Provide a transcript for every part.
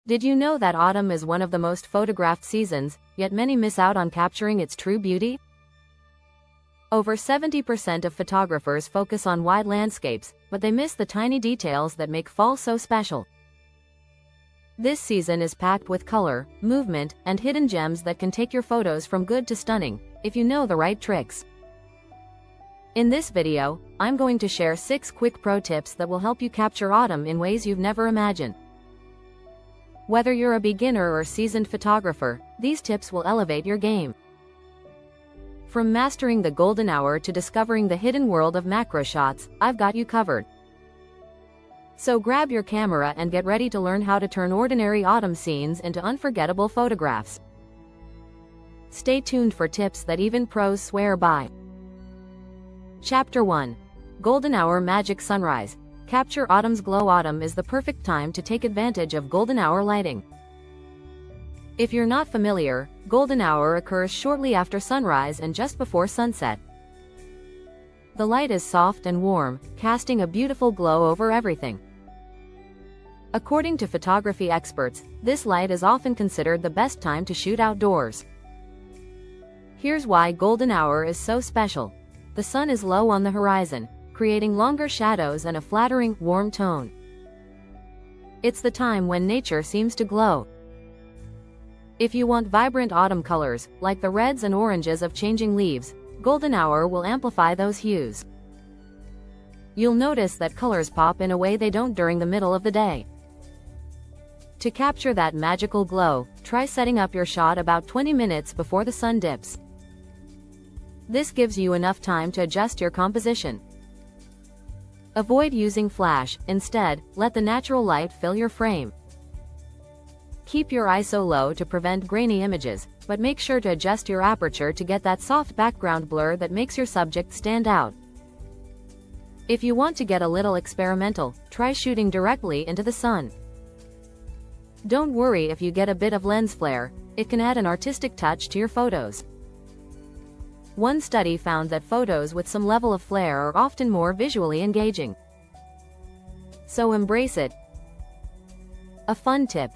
Did you know that autumn is one of the most photographed seasons, yet many miss out on capturing its true beauty? Over 70% of photographers focus on wide landscapes, but they miss the tiny details that make fall so special. This season is packed with color, movement, and hidden gems that can take your photos from good to stunning, if you know the right tricks. In this video, I'm going to share 6 quick pro tips that will help you capture autumn in ways you've never imagined. Whether you're a beginner or seasoned photographer, these tips will elevate your game. From mastering the golden hour to discovering the hidden world of macro shots, I've got you covered. So grab your camera and get ready to learn how to turn ordinary autumn scenes into unforgettable photographs. Stay tuned for tips that even pros swear by. Chapter 1. Golden Hour Magic Sunrise. Capture autumn's glow. Autumn is the perfect time to take advantage of golden hour lighting. If you're not familiar, golden hour occurs shortly after sunrise and just before sunset. The light is soft and warm, casting a beautiful glow over everything. According to photography experts, this light is often considered the best time to shoot outdoors. Here's why golden hour is so special. The sun is low on the horizon, creating longer shadows and a flattering, warm tone. It's the time when nature seems to glow. If you want vibrant autumn colors, like the reds and oranges of changing leaves, golden hour will amplify those hues. You'll notice that colors pop in a way they don't during the middle of the day. To capture that magical glow, try setting up your shot about 20 minutes before the sun dips. This gives you enough time to adjust your composition. Avoid using flash, instead, let the natural light fill your frame. Keep your ISO low to prevent grainy images, but make sure to adjust your aperture to get that soft background blur that makes your subject stand out. If you want to get a little experimental, try shooting directly into the sun. Don't worry if you get a bit of lens flare, it can add an artistic touch to your photos. One study found that photos with some level of flair are often more visually engaging. So embrace it. A fun tip.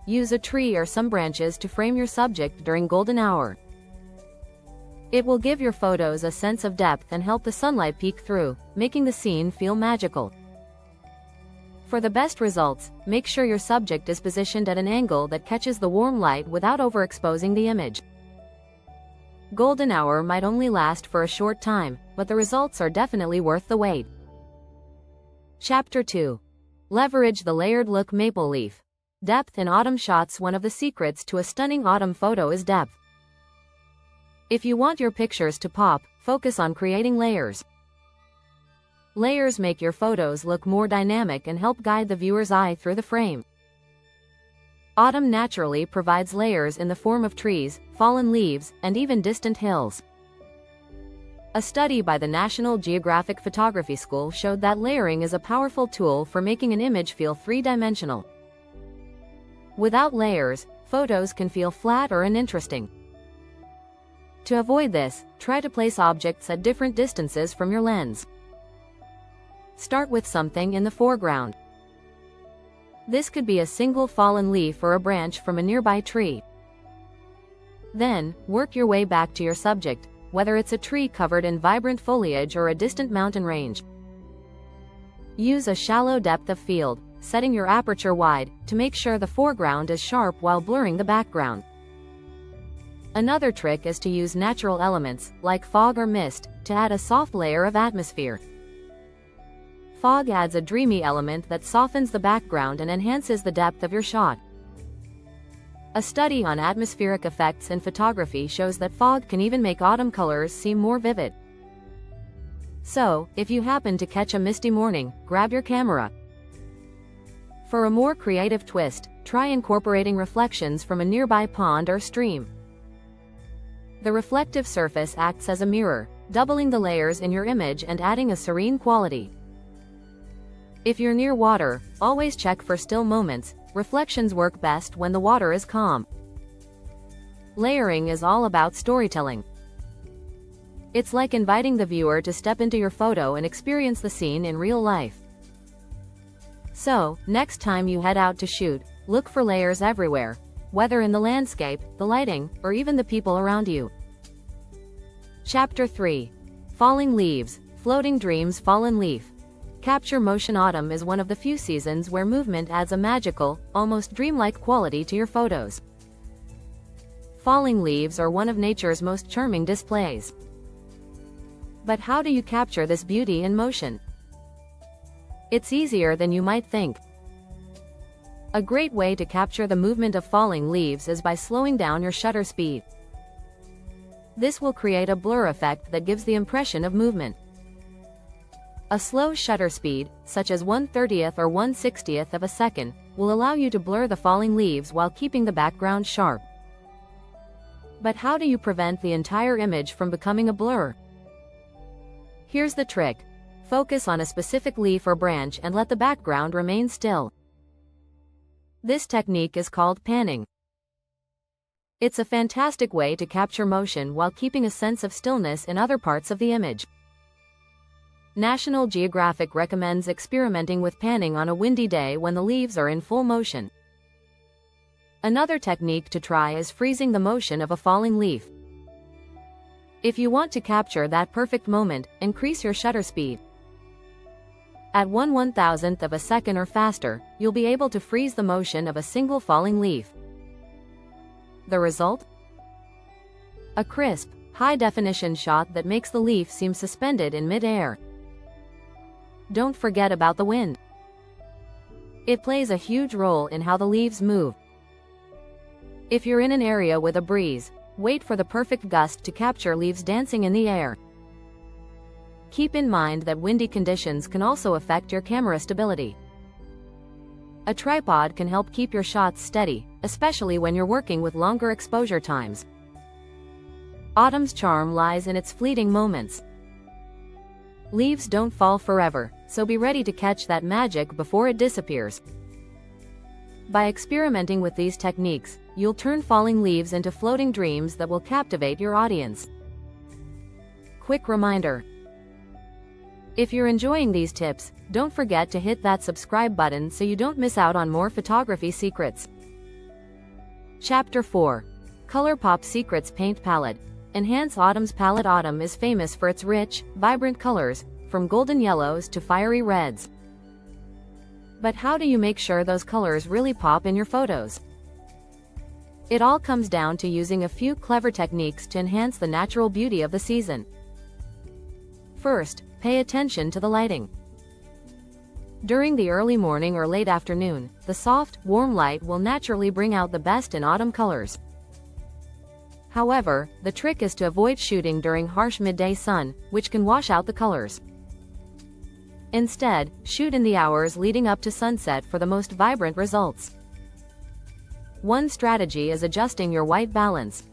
Use a tree or some branches to frame your subject during golden hour. It will give your photos a sense of depth and help the sunlight peek through, making the scene feel magical. For the best results, make sure your subject is positioned at an angle that catches the warm light without overexposing the image. Golden hour might only last for a short time, but the results are definitely worth the wait. Chapter 2. Leverage the layered look. Maple leaf. Depth in autumn shots. One of the secrets to a stunning autumn photo is depth. If you want your pictures to pop, focus on creating layers. Layers make your photos look more dynamic and help guide the viewer's eye through the frame. Autumn naturally provides layers in the form of trees, fallen leaves, and even distant hills. A study by the National Geographic Photography School showed that layering is a powerful tool for making an image feel three-dimensional. Without layers, photos can feel flat or uninteresting. To avoid this, try to place objects at different distances from your lens. Start with something in the foreground. This could be a single fallen leaf or a branch from a nearby tree. Then, work your way back to your subject, whether it's a tree covered in vibrant foliage or a distant mountain range. Use a shallow depth of field, setting your aperture wide, to make sure the foreground is sharp while blurring the background. Another trick is to use natural elements, like fog or mist, to add a soft layer of atmosphere. Fog adds a dreamy element that softens the background and enhances the depth of your shot. A study on atmospheric effects in photography shows that fog can even make autumn colors seem more vivid. So, if you happen to catch a misty morning, grab your camera. For a more creative twist, try incorporating reflections from a nearby pond or stream. The reflective surface acts as a mirror, doubling the layers in your image and adding a serene quality. If you're near water, always check for still moments. Reflections work best when the water is calm. Layering is all about storytelling. It's like inviting the viewer to step into your photo and experience the scene in real life. So, next time you head out to shoot, Look for layers everywhere, whether in the landscape, the lighting, or even the people around you. Chapter 3. Falling Leaves, Floating Dreams. Fallen leaf. Capture motion. Autumn is one of the few seasons where movement adds a magical, almost dreamlike quality to your photos. Falling leaves are one of nature's most charming displays. But how do you capture this beauty in motion? It's easier than you might think. A great way to capture the movement of falling leaves is by slowing down your shutter speed. This will create a blur effect that gives the impression of movement. A slow shutter speed, such as 1/30th or 1/60th of a second, will allow you to blur the falling leaves while keeping the background sharp. But how do you prevent the entire image from becoming a blur? Here's the trick. Focus on a specific leaf or branch and let the background remain still. This technique is called panning. It's a fantastic way to capture motion while keeping a sense of stillness in other parts of the image. National Geographic recommends experimenting with panning on a windy day when the leaves are in full motion. Another technique to try is freezing the motion of a falling leaf. If you want to capture that perfect moment, increase your shutter speed. At 1/1000th of a second or faster, you'll be able to freeze the motion of a single falling leaf. The result? A crisp, high-definition shot that makes the leaf seem suspended in mid-air. Don't forget about the wind. It plays a huge role in how the leaves move. If you're in an area with a breeze, wait for the perfect gust to capture leaves dancing in the air. Keep in mind that windy conditions can also affect your camera stability. A tripod can help keep your shots steady, especially when you're working with longer exposure times. Autumn's charm lies in its fleeting moments. Leaves don't fall forever, so be ready to catch that magic before it disappears. By experimenting with these techniques, you'll turn falling leaves into floating dreams that will captivate your audience. Quick reminder. If you're enjoying these tips, don't forget to hit that subscribe button so you don't miss out on more photography secrets. Chapter 4. ColourPop Secrets Paint Palette. Enhance Autumn's palette. Autumn is famous for its rich, vibrant colors, from golden yellows to fiery reds. But how do you make sure those colors really pop in your photos? It all comes down to using a few clever techniques to enhance the natural beauty of the season. First, pay attention to the lighting. During the early morning or late afternoon, the soft, warm light will naturally bring out the best in autumn colors. However, the trick is to avoid shooting during harsh midday sun, which can wash out the colors. Instead, shoot in the hours leading up to sunset for the most vibrant results. One strategy is adjusting your white balance.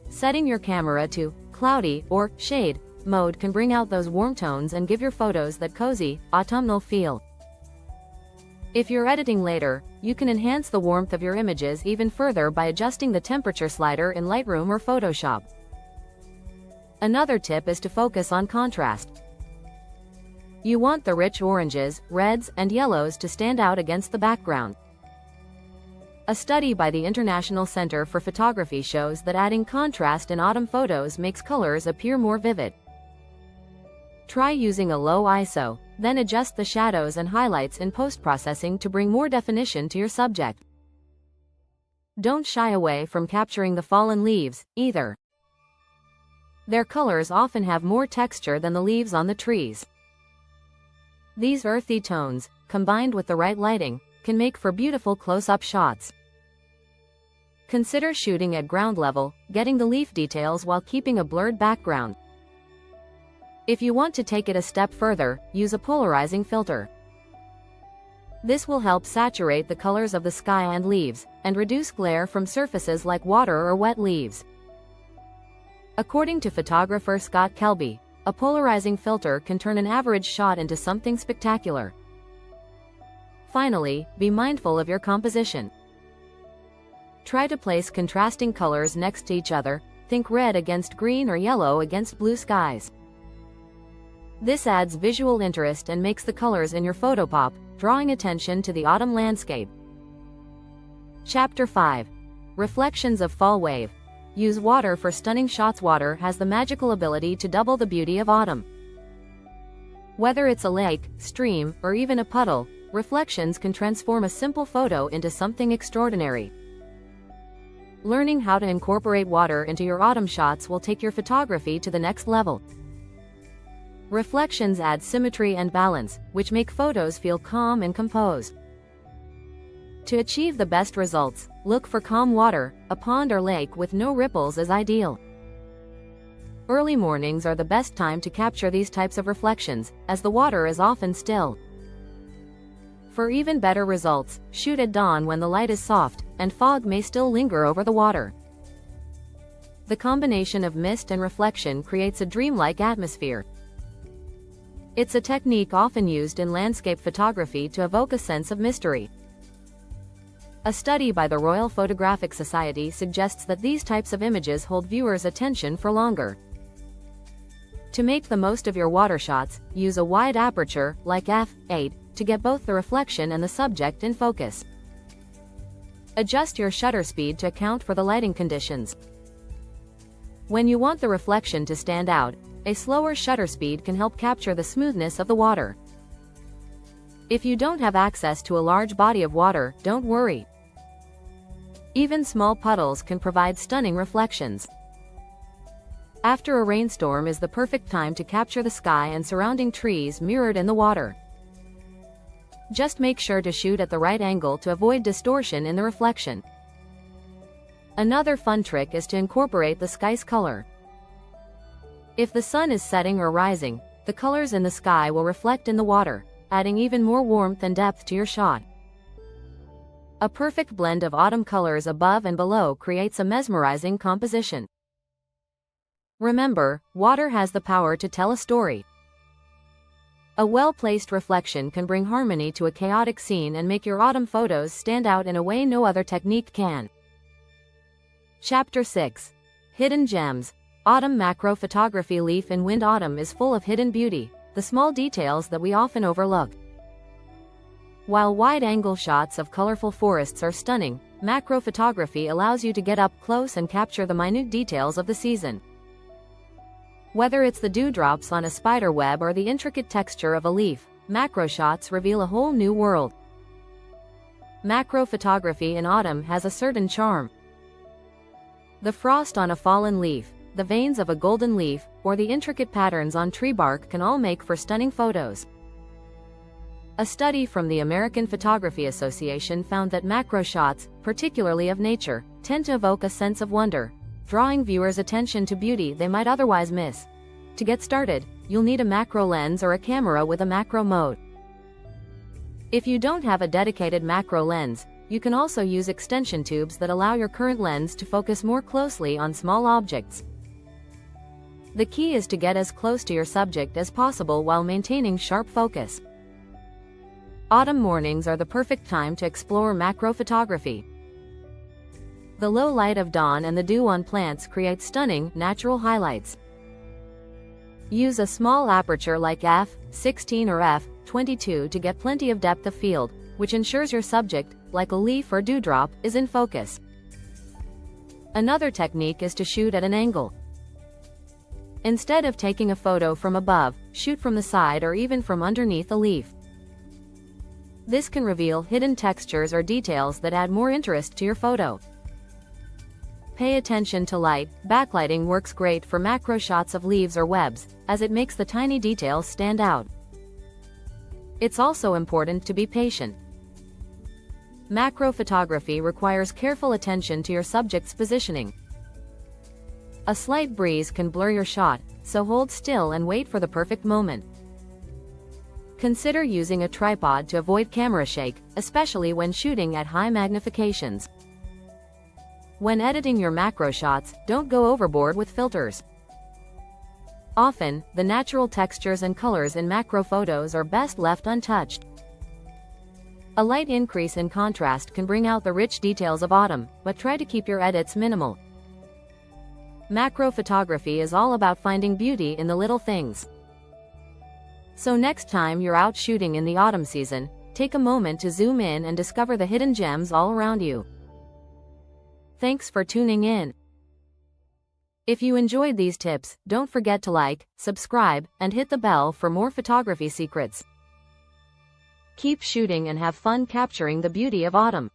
Setting your camera to cloudy or shade mode can bring out those warm tones and give your photos that cozy, autumnal feel. If you're editing later, you can enhance the warmth of your images even further by adjusting the temperature slider in Lightroom or Photoshop. Another tip is to focus on contrast. You want the rich oranges, reds, and yellows to stand out against the background. A study by the International Center for Photography shows that adding contrast in autumn photos makes colors appear more vivid. Try using a low ISO, then adjust the shadows and highlights in post-processing to bring more definition to your subject. Don't shy away from capturing the fallen leaves, either. Their colors often have more texture than the leaves on the trees. These earthy tones, combined with the right lighting, can make for beautiful close-up shots. Consider shooting at ground level, getting the leaf details while keeping a blurred background. If you want to take it a step further, use a polarizing filter. This will help saturate the colors of the sky and leaves, and reduce glare from surfaces like water or wet leaves. According to photographer Scott Kelby, a polarizing filter can turn an average shot into something spectacular. Finally, be mindful of your composition. Try to place contrasting colors next to each other, think red against green or yellow against blue skies. This adds visual interest and makes the colors in your photo pop, drawing attention to the autumn landscape. Chapter 5. Reflections of Fall Wave. Use water for stunning shots. Water has the magical ability to double the beauty of autumn. Whether it's a lake, stream, or even a puddle, reflections can transform a simple photo into something extraordinary. Learning how to incorporate water into your autumn shots will take your photography to the next level. Reflections add symmetry and balance, which make photos feel calm and composed. To achieve the best results, look for calm water. A pond or lake with no ripples is ideal. Early mornings are the best time to capture these types of reflections, as the water is often still. For even better results, shoot at dawn when the light is soft, and fog may still linger over the water. The combination of mist and reflection creates a dreamlike atmosphere. It's a technique often used in landscape photography to evoke a sense of mystery. A study by the Royal Photographic Society suggests that these types of images hold viewers' attention for longer. To make the most of your water shots, use a wide aperture, like f8, to get both the reflection and the subject in focus. Adjust your shutter speed to account for the lighting conditions. When you want the reflection to stand out, a slower shutter speed can help capture the smoothness of the water. If you don't have access to a large body of water, don't worry. Even small puddles can provide stunning reflections. After a rainstorm is the perfect time to capture the sky and surrounding trees mirrored in the water. Just make sure to shoot at the right angle to avoid distortion in the reflection. Another fun trick is to incorporate the sky's color. If the sun is setting or rising, the colors in the sky will reflect in the water, adding even more warmth and depth to your shot. A perfect blend of autumn colors above and below creates a mesmerizing composition. Remember, water has the power to tell a story. A well-placed reflection can bring harmony to a chaotic scene and make your autumn photos stand out in a way no other technique can. Chapter 6. Hidden Gems. Autumn macro photography. Leaf and wind. Autumn is full of hidden beauty, the small details that we often overlook. While wide-angle shots of colorful forests are stunning, macro photography allows you to get up close and capture the minute details of the season. Whether it's the dewdrops on a spider web or the intricate texture of a leaf, macro shots reveal a whole new world. Macro photography in autumn has a certain charm. The frost on a fallen leaf, the veins of a golden leaf, or the intricate patterns on tree bark can all make for stunning photos. A study from the American Photography Association found that macro shots, particularly of nature, tend to evoke a sense of wonder, drawing viewers' attention to beauty they might otherwise miss. To get started, you'll need a macro lens or a camera with a macro mode. If you don't have a dedicated macro lens, you can also use extension tubes that allow your current lens to focus more closely on small objects. The key is to get as close to your subject as possible while maintaining sharp focus. Autumn mornings are the perfect time to explore macro photography. The low light of dawn and the dew on plants create stunning, natural highlights. Use a small aperture like f16 or f22 to get plenty of depth of field, which ensures your subject, like a leaf or dewdrop, is in focus. Another technique is to shoot at an angle. Instead of taking a photo from above, shoot from the side or even from underneath a leaf. This can reveal hidden textures or details that add more interest to your photo. Pay attention to light. Backlighting works great for macro shots of leaves or webs, as it makes the tiny details stand out. It's also important to be patient. Macro photography requires careful attention to your subject's positioning. A slight breeze can blur your shot, so hold still and wait for the perfect moment. Consider using a tripod to avoid camera shake, especially when shooting at high magnifications. When editing your macro shots, don't go overboard with filters. Often, the natural textures and colors in macro photos are best left untouched. A light increase in contrast can bring out the rich details of autumn, but try to keep your edits minimal. Macro photography is all about finding beauty in the little things. So next time you're out shooting in the autumn season, take a moment to zoom in and discover the hidden gems all around you. Thanks for tuning in. If you enjoyed these tips, don't forget to like, subscribe, and hit the bell for more photography secrets. Keep shooting and have fun capturing the beauty of autumn.